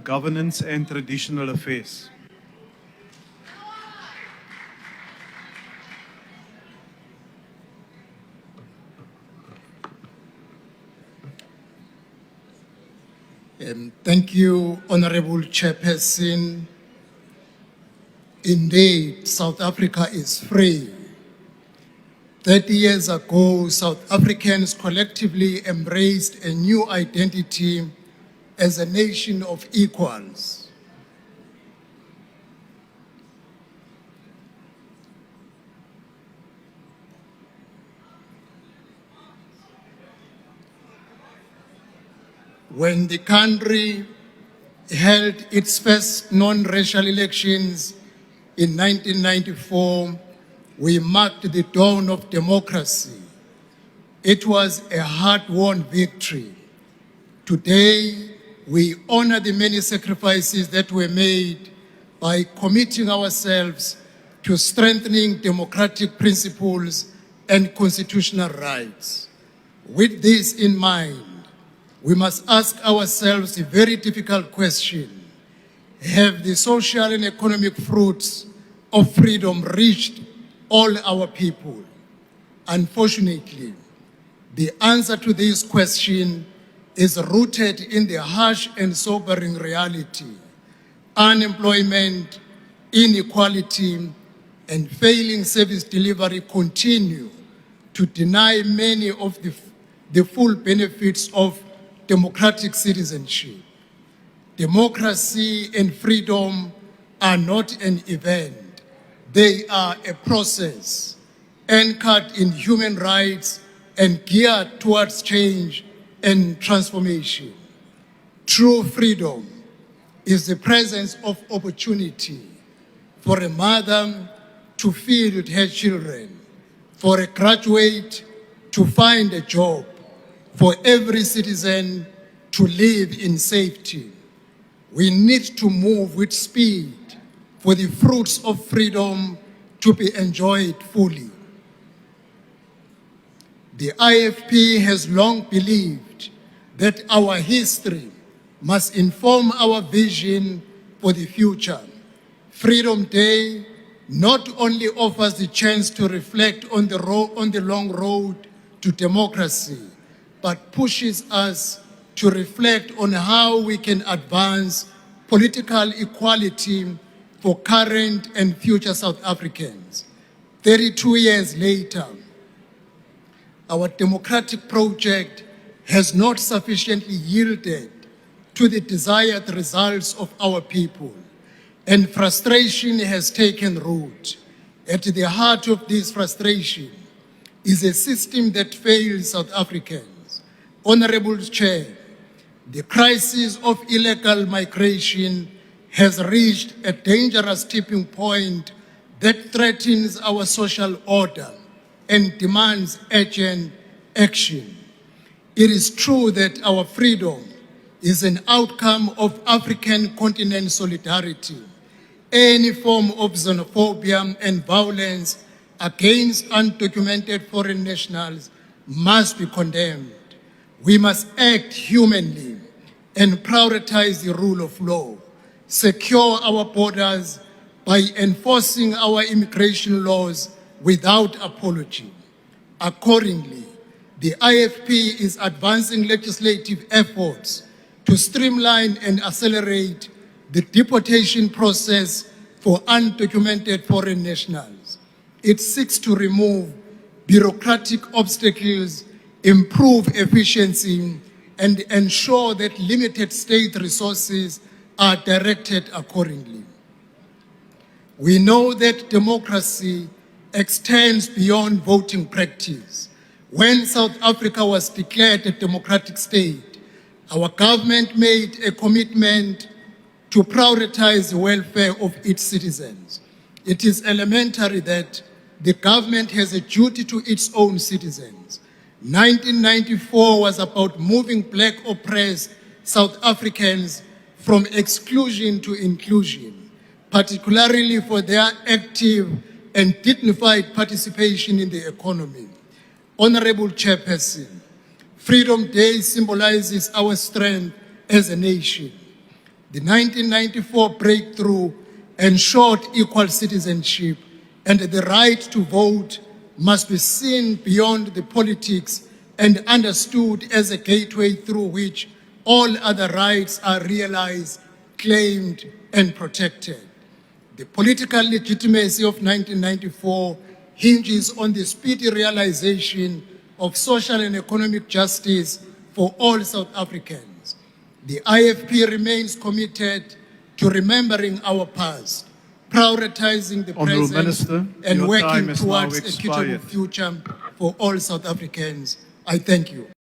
Governance and Traditional Affairs. Thank you, Honorable Chairperson. Indeed, South Africa is free. 30 years ago, South Africans collectively embraced a new identity as a nation of equals. When the country held its first non-racial elections in 1994, we marked the dawn of democracy. It was a hard-won victory. Today, we honor the many sacrifices that were made by committing ourselves to strengthening democratic principles and constitutional rights. With this in mind, we must ask ourselves a very difficult question. Have the social and economic fruits of freedom reached all our people? Unfortunately, the answer to this question is rooted in the harsh and sobering reality. Unemployment, inequality, and failing service delivery continue to deny many of the full benefits of democratic citizenship. Democracy and freedom are not an event. They are a process anchored in human rights and geared towards change and transformation. True freedom is the presence of opportunity for a mother to feed her children, for a graduate to find a job, for every citizen to live in safety. We need to move with speed for the fruits of freedom to be enjoyed fully. The IFP has long believed that our history must inform our vision for the future. Freedom Day not only offers the chance to reflect on the long road to democracy, but pushes us to reflect on how we can advance political equality for current and future South Africans. 32 years later, our democratic project has not sufficiently yielded to the desired results of our people, and frustration has taken root. At the heart of this frustration is a system that fails South Africans. Honorable Chair, the crisis of illegal migration has reached a dangerous tipping point that threatens our social order and demands urgent action. It is true that our freedom is an outcome of African continent solidarity. Any form of xenophobia and violence against undocumented foreign nationals must be condemned. We must act humanly and prioritize the rule of law, secure our borders by enforcing our immigration laws without apology. Accordingly, the IFP is advancing legislative efforts to streamline and accelerate the deportation process for undocumented foreign nationals. It seeks to remove bureaucratic obstacles, improve efficiency, and ensure that limited state resources are directed accordingly. We know that democracy extends beyond voting practice. When South Africa was declared a democratic state, our government made a commitment to prioritize the welfare of its citizens. It is elementary that the government has a duty to its own citizens. 1994 was about moving black oppressed South Africans from exclusion to inclusion, particularly for their active and dignified participation in the economy. Honorable Chairperson, Freedom Day symbolizes our strength as a nation. The 1994 breakthrough ensured equal citizenship, and the right to vote must be seen beyond the politics and understood as a gateway through which all other rights are realized, claimed, and protected. The political legitimacy of 1994 hinges on the speedy realization of social and economic justice for all South Africans. The IFP remains committed to remembering our past, prioritizing the Honourable present, Minister, and your time working has towards now a equitable expired. future for all South Africans. I thank you.